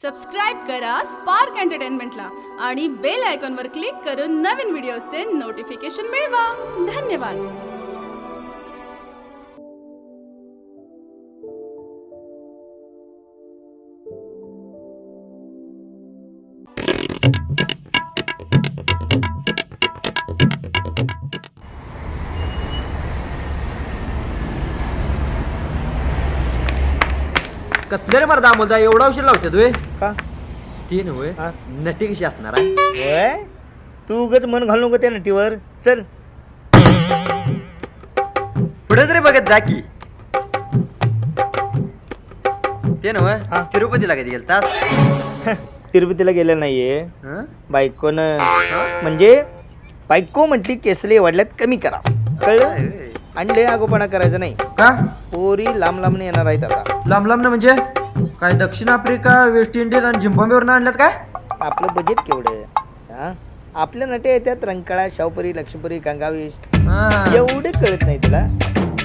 Subscribe करा spark एंटरटेनमेंटला आणि bell आयकॉनवर क्लिक करून नवीन व्हिडिओचे नोटिफिकेशन मिळवा. धन्यवाद. कसले रे मर्दा मुलगा एवढा उशीर लावते तू का ती नव्हे हा? नटी कशी असणार आहे होय तू उगाच मन घालू नको त्या नटीवर चल. पुढे तरी बघत जा की ते नव्हे हा. तिरुपतीला कधी गेलतात तिरुपतीला गेलं नाहीये बायकोनं म्हणजे बायको म्हटली केसले वाढल्यात कमी करा कळलं आणि लय आगोपणा करायचं नाही. का पोरी लांब लांबने येणार आहेत आता. लांब लांब ना म्हणजे काय दक्षिण आफ्रिका वेस्ट इंडिज आणि झिम्बाब्वेवरून आणल्यात काय आपलं बजेट केवढं हा आपल्या नटे येतात रंकाळा शाहूपुरी लक्ष्मीपुरी गंगावेश हा. एवढे कळत नाही तुला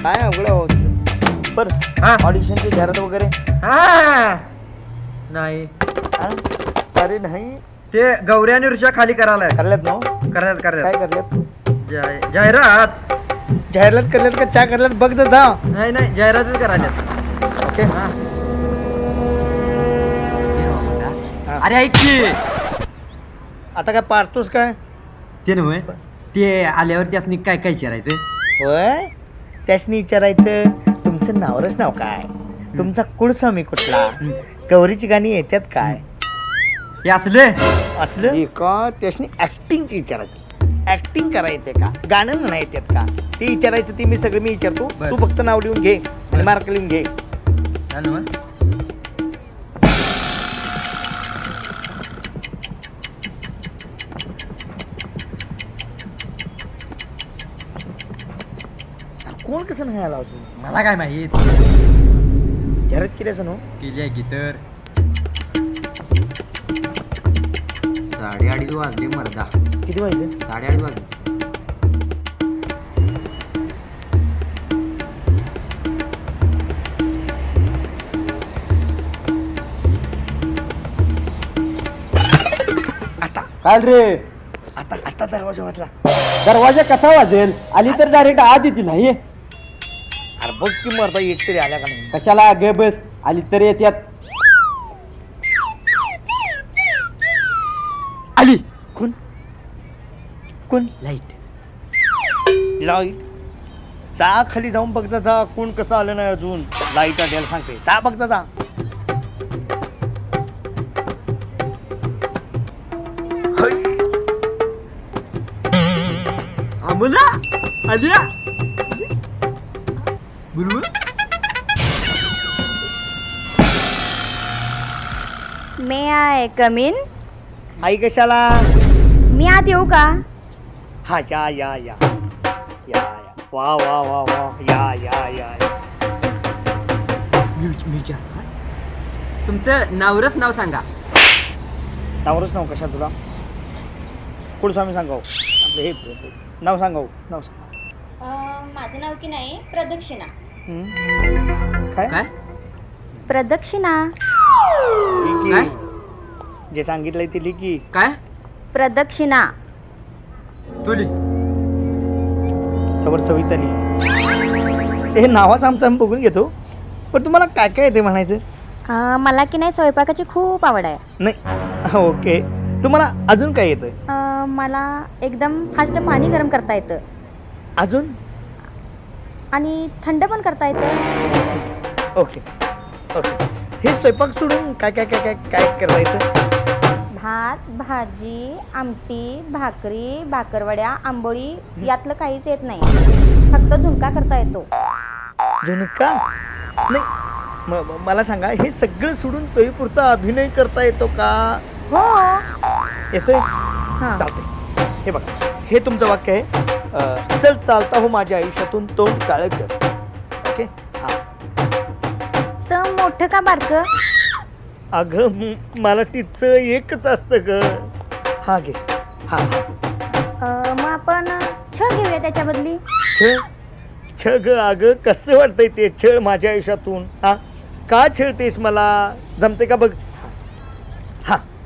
काय अवघड होत पर हा. ऑडिशनची जाहिरात वगैरे हा. नाही हा? अरे नाही ते गौरी आणि ऋषा खाली करायला करल्यात ना करल्यात काय करल्यात करल्यात जाहिरात जाहिरात करल्यात का चा करल्यात बघ जा. नाही नाही जाहिरातच करायल्यात ओके हा. हा. अरे ऐक की आता काय पाडतोस काय ते नव्हे ते आल्यावर त्यासनी काय काय विचारायचं होय त्यासनी विचारायचं तुमचं नावरच नाव काय तुमचा कुळस्वामी कुठला गौरीची गाणी येतात काय हे असले असलं का त्यासनी ऍक्टिंगची विचारायचं ऍक्टिंग करा येते का गाणं म्हणा येतात का ते विचारायचं ते मी सगळं मी विचारतो बर. तू फक्त नाव लिहून घे आणि मार्क लिहून घे. झालं मग? अरे कोण कसं नाही आला अजून मला काय माहित जाहिरात केली असं नो केली आहे की तर 2:30 वाजले मर्दा किती वाजले 2:30 वाजले आता काय रे आता आता दरवाजा वाजला. दरवाजा कसा वाजेल आली तर डायरेक्ट आत येतील नाही अरे बघ की मरता एक तरी आल्या का नाही कशाला गे बस आली तर येत्यात आली कोण कोण लाईट लाईट चा खाली जाऊन बघ जा कोण कसं आलं नाही अजून लाईट आल्याला सांगते जा बघ जा. आमुला आलिया बरोबर मे आय कम इन. आई कशाला मी आत येऊ का? हा या या या या या वा वा वा वा या या या मी विचारतो तुमचं नावरच नाव सांगा नावरच नाव कशा तुला कुळस्वामी सांगाव आपलं हे नाव सांगाव नाव सांगा. माझं नाव की नाही प्रदक्षिणा. काय काय प्रदक्षिणा लिखी काय? जे सांगितलंय ते लिखी काय प्रदक्षिणा. तुली त्यावर सविता लिही हे नावाचं आमचं आम्ही बघून घेतो पण तुम्हाला काय काय येते म्हणायचं मला की नाही स्वयंपाकाची खूप आवड आहे. नाही ओके तुम्हाला अजून काय येतं मला एकदम फास्ट पाणी गरम करता येतं अजून आणि थंड पण करता येतं. ओके ओके हे स्वयंपाक सोडून काय काय काय काय काय करता येतं भात भाजी आमटी भाकरी भाकरवड्या आंबोळी यातलं काहीच येत नाही. फक्त झुणका करता येतो. झुणका नाही मला सांगा हे सगळं सोडून चवीपुरता अभिनय करता येतो का हो. येतोय हां. चालतंय हे बघा हे तुमचं वाक्य आहे चल चालता हो माझ्या आयुष्यातून तोंड काळं कर. ओके हां च मोठं का बारकं? अगं मराठीचं एकच असतं ग हा घे हा हा मग आपण छ घेऊया त्याच्या बदली. छ छ ग अगं कसं वाटतंय ते छळ माझ्या आयुष्यातून हा का छळतेस मला जमते का बघ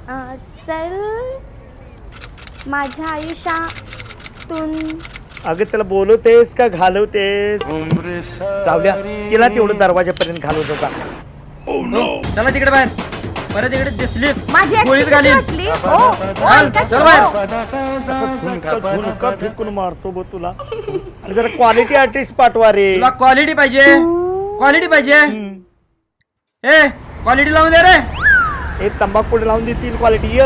चल माझ्या आयुष्यातून. अगं त्याला बोलवतेस का घालवतेस? रावल्या तिला तेवढं दरवाजापर्यंत घालवत जा. चला तिकडे बाहेर. परत इकडे दिसलीस माझी गोळीत activity घालीन. वाटली. हो, हो, चल, ऐका चल की, बाहेर. हो. असं झुणका फेकून मारतो बघ तुला. आणि जरा क्वालिटी आर्टिस्ट पाठवा रे. तुला क्वालिटी पाहिजे, क्वालिटी पाहिजे. ए क्वालिटी लावून दे रे. हे तंबाखू लावून देतील क्वालिटी.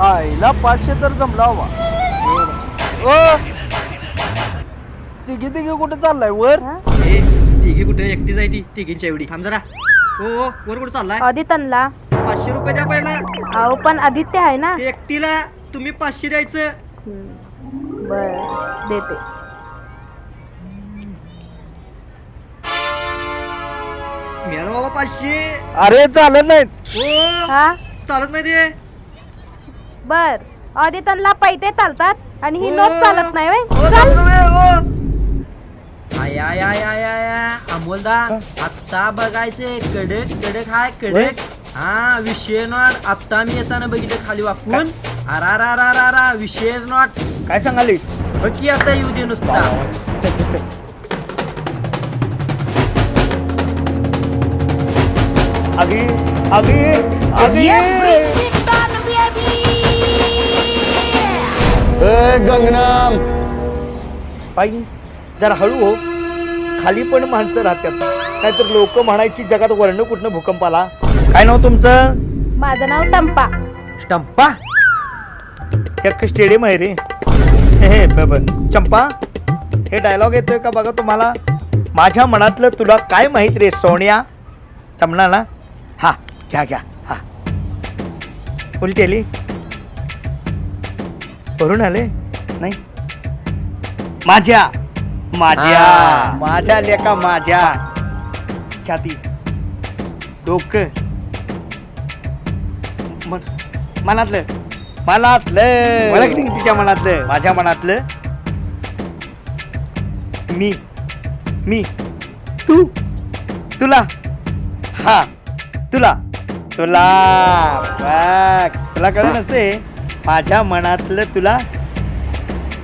आईला 500 तर जमला हवा. ओ तिघी तिघी कुठे चाललाय वर? ए तिघी कुठे एकटी जाय ती तिघींच्या एवढी. थांब जरा. हो वर कुठे चाललाय? आदित्यला 500 रुपये द्या पहिला. अहो पण आदित्य आहे ना. ते एकटीला तुम्ही 500 द्यायचं. बर देते. मिळालं बाबा 500. अरे चालत नाहीत. हो हा चालत नाही ते. बर आदित्यला पैसे चालतात आणि ही हो. नोट चालत नाही व्हय? हो, चालत नाही, हो. आय आय आय आय आय आय. अमोलदा आत्ता बघायचे. कडक कडक हाय कडक. हा विषय नॉट. आत्ता मी येताना बघितलं खाली वाकून. अरा विषय नॉट. काय सांगालीस? बघ आता येऊ दे नुसता. चल, चल, चल. आगी आगी आगी. गंगनाम बाई जरा हळू हो. खाली पण माणसं राहतात. नाहीतर लोक म्हणायची जगात वर्ण कुठनं भूकंप आला. काय नाव तुमचं? माझं नाव टंपा. स्टंपा. एक स्टेडियम आहे रे. हे चंपा हे डायलॉग येतोय का बघा तुम्हाला. माझ्या मनातलं तुला काय माहित रे सोनिया. जमणार ना? हा घ्या घ्या. हा उलटी आली. भरून आले नाही. माझ्या माझ्या हा. माझ्या लेका माझ्या. छाती डोकं मनातलं मनातलं ओळख नाही तिच्या मनातलं. माझ्या मनातलं मी मी तू तुला. हा तुला तुला बघ तुला कळलं नसते. माझ्या मनातलं तुला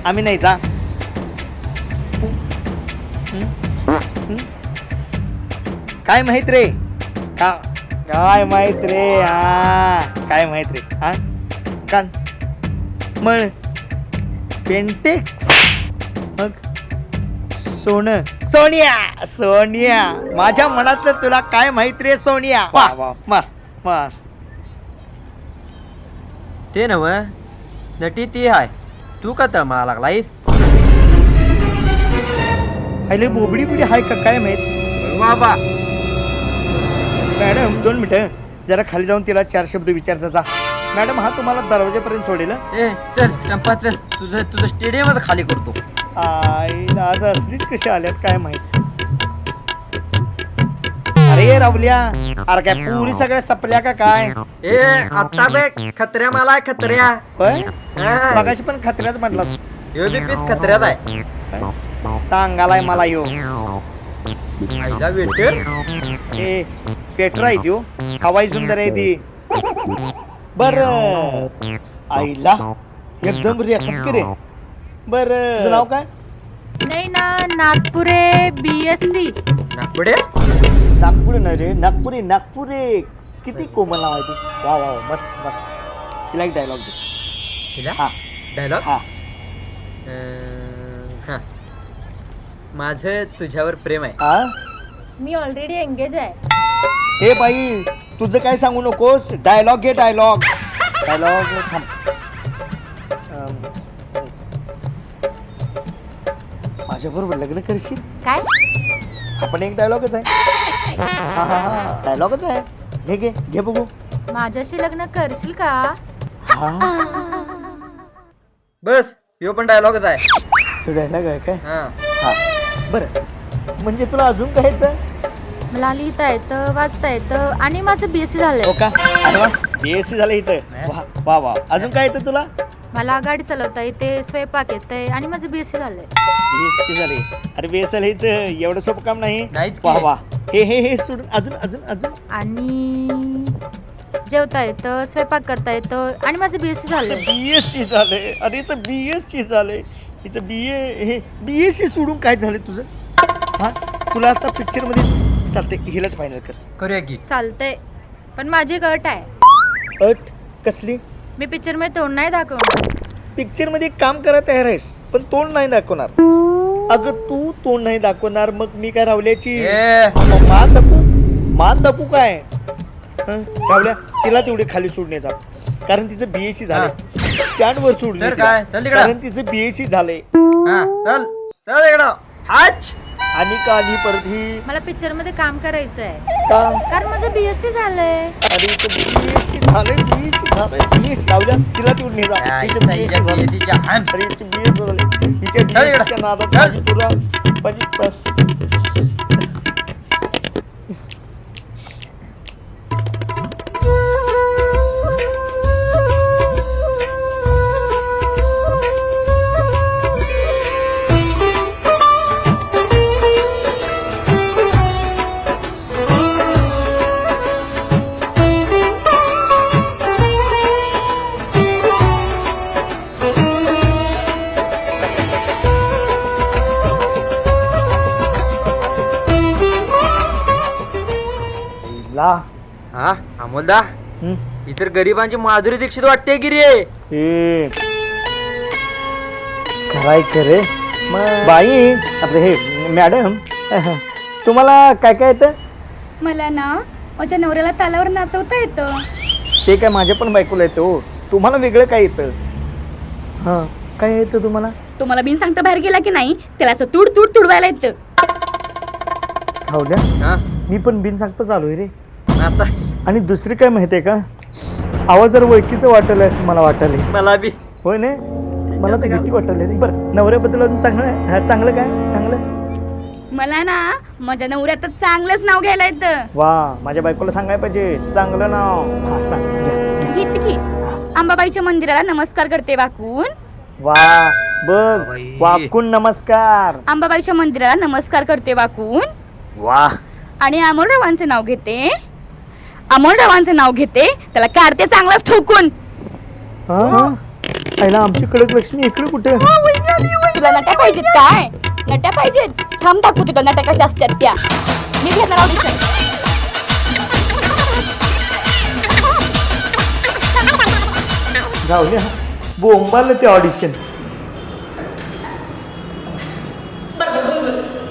आम्ही नाही जा. काय माहित रे का काय माहित रे. हा काय माहित रे. हा कान मळ पेंटेक्स मग सोनं सोनिया सोनिया. माझ्या मनातलं तुला काय माहित रे सोनिया. वा वा मस्त मस्त. ते नव नटी ती हाय. तू का तळमळा लागलायस? हायले बोबडी बिडी हाय का काय माहित. बाबा मॅडम 2 मिनिटं जरा खाली जाऊन तिला 4 शब्द विचारचा जा. मॅडम हा तुम्हाला दरवाजापर्यंत सोडेल. ए चल चंपा चल. तुझं स्टेडियमच खाली करतो. आईला आज असलीच कशी आल्यात काय माहित. अरे रावल्या अरे काय पुरी सगळ्या सपल्या का काय? ए आता बे खत्र्या मला आहे खत्र्या. होय हा. मगाशी पण खत्र्याच म्हटलास. ह्यो बी पीस खत्र्यात आहे. सांगालाय मला यो. आईला वेटर. ए पेट्रा आहे त्यो. हवाई सुंदर आहे ती. बर आईला एकदम रेखच की रे. बर तुझं नाव काय? नाही ना नागपुरे BSc. नागपुडे. नागपूर नाही रे नागपुरे नागपुरे. किती कोमल नाव आहे ते. वा वा वा, मस्त मस्त. तिला एक डायलॉग दे. तिला हा डायलॉग. हा हा. माझं तुझ्यावर प्रेम आहे. हा. मी ऑलरेडी एंगेज आहे. हे बाई तुझं काय सांगू नकोस. डायलॉग घे डायलॉग. डायलॉग थांब. माझ्या बरोबर लग्न करशील? काय? आपण एक डायलॉगच आहे. हा हा हा डायलॉगच आहे. घे घे घे बघू. माझ्याशी लग्न करशील का? हा बस ह्यो पण डायलॉगच आहे. डायलॉग आहे काय? हा. हा बरं म्हणजे तुला अजून काय येतं? मला लिहिता येतं वाचता येतं आणि माझं BSc झालंय. हो का? अरे वा BSc झालं हिचं. वा वा वा. अजून काय येतं तुला? मला गाडी चालवता येते स्वयंपाक येते आणि माझं BSc झालंय. BSc झाले. अरे BSc हिचं एवढं सोपं काम नाही. नाहीच की. वा वा हे सोडून अजून अजून अजून आणि जेवता येतं, स्वयंपाक करता येतं आणि माझं BSc झालं. BSc झालंय. अरे हिचं BSc झालंय. हिचं हे BSc सोडून काय झालं तुझं? हा तुला आता पिक्चरमध्ये चालतंय, हिलाच फायनल कर. करूया की. चालतंय, पण माझी एक अट आहे. अट कसली? मी पिक्चरमध्ये तोंड नाही दाखवणार. पिक्चरमध्ये काम करायला तयार आहेस पण तोंड नाही दाखवणार. अगं तू तोंड नाही दाखवणार मग मी काय रावल्याची मान दाखवू काय? रावल्या तिला तेवढे खाली सोडण्याचा कारण तिचं BSc झालंय. स्टँडवर सोडलं काय चल तिकडं. कारण तिचं BSc झालंय. हा चल चल इकडं. हाच आणि का आली परत ही मला पिक्चरमध्ये काम करायचं आहे का? कारण माझं BSc झालंय. अरे BSc झालंय. रावल्या तिला तेवढं नाही जा. हिचं BSc झालंय. तिच्या हान. अरे हिची BSc झालंय. हिच्या चल इकडं. BSc च्या नादात चल. माझी तुला ला. हा अमोलदा हं? इतर गरिबांची माधुरी दीक्षित वाटते की रे. हे काय करे बाई आपले हे मॅडम तुम्हाला काय काय येतं? मला ना माझ्या नवऱ्याला तालावर नाचवता येतं. ते काय माझ्या पण बायकोला येतं हो. तुम्हाला वेगळं काय येतं? हां काय येतं तुम्हाला? तुम्हाला बिन सांगता बाहेर गेला की नाही त्याला असं तुड तुड तुडवायला येतं. खाऊ द्या. हा मी पण बिन सांगता चालू आहे रे. आता आणि दुसरी काय माहिती आहे का? आवाज जर ओळखीचं वाटलं असं मला वाटलं. मला बी होय ना मला तर भीती वाटलं रे. बरं नवऱ्याबद्दल अजून चांगलं आहे? चांगलं काय चांगलं? मला ना माझ्या नवऱ्यात चांगलंच नाव घ्यायला येतं. वा माझ्या बायकोला सांगायला पाहिजे चांगलं नाव. हा सांग घ्या. गीत की अंबाबाईच्या मंदिराला नमस्कार करते वाकून. वा बघ वाकून नमस्कार. अंबाबाईच्या मंदिराला नमस्कार करते वाकून. वा आणि अमोलरावांचे नाव घेते. अमोलरावांचे नाव घेते त्याला काढते चांगलाच ठोकून. पहिला आमची कडक लक्ष्मी इकडे कुठे? तुला नट्या पाहिजेत काय? नट्या पाहिजेत? थांब दाखवू तुला नट्या कशा असतात त्या. मी घेणार ऑडिशन. जाऊ द्या बोंबाला ते ऑडिशन.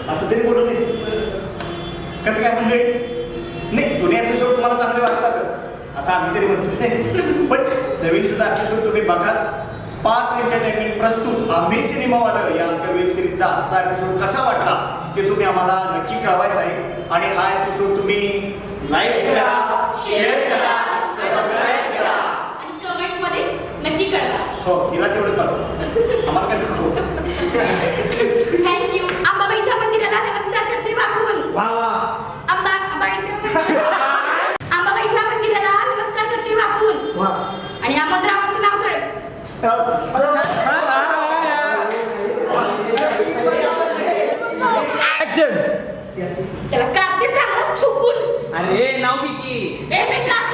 आता तरी बोलू दे. कसं काय मंडळी? नाही जुने एपिसोड तुम्हाला चांगले वाटतातच असं आम्ही तरी म्हणतो. पण नवीन सुद्धा एपिसोड तुम्ही बघाच. स्पार्क एंटरटेनमेंट प्रस्तुत आम्ही सिनेमावालं या आमच्या वेब सिरीजचा आजचा एपिसोड कसा वाटला ते तुम्ही आम्हाला नक्की कळवायचं आहे. आणि हा एपिसोड तुम्ही लाईक करा, शेअर करा, सबस्क्राईब करा आणि कमेंट मध्ये नक्की कळवा. हो हिला तेवढं कळवा आम्हाला काय कळवा. थँक्यू. अंबाबाईच्या मंदिराला नमस्कार करते वाकून. वा वा अंबाबाईच्या मंदिराला नमस्कार करते वाकून. वा. आणि अमोलरावांचं नाव कळ. त्याला काढते चांगलाच ठोकून. अरे नाव की ए, मी लास्ट.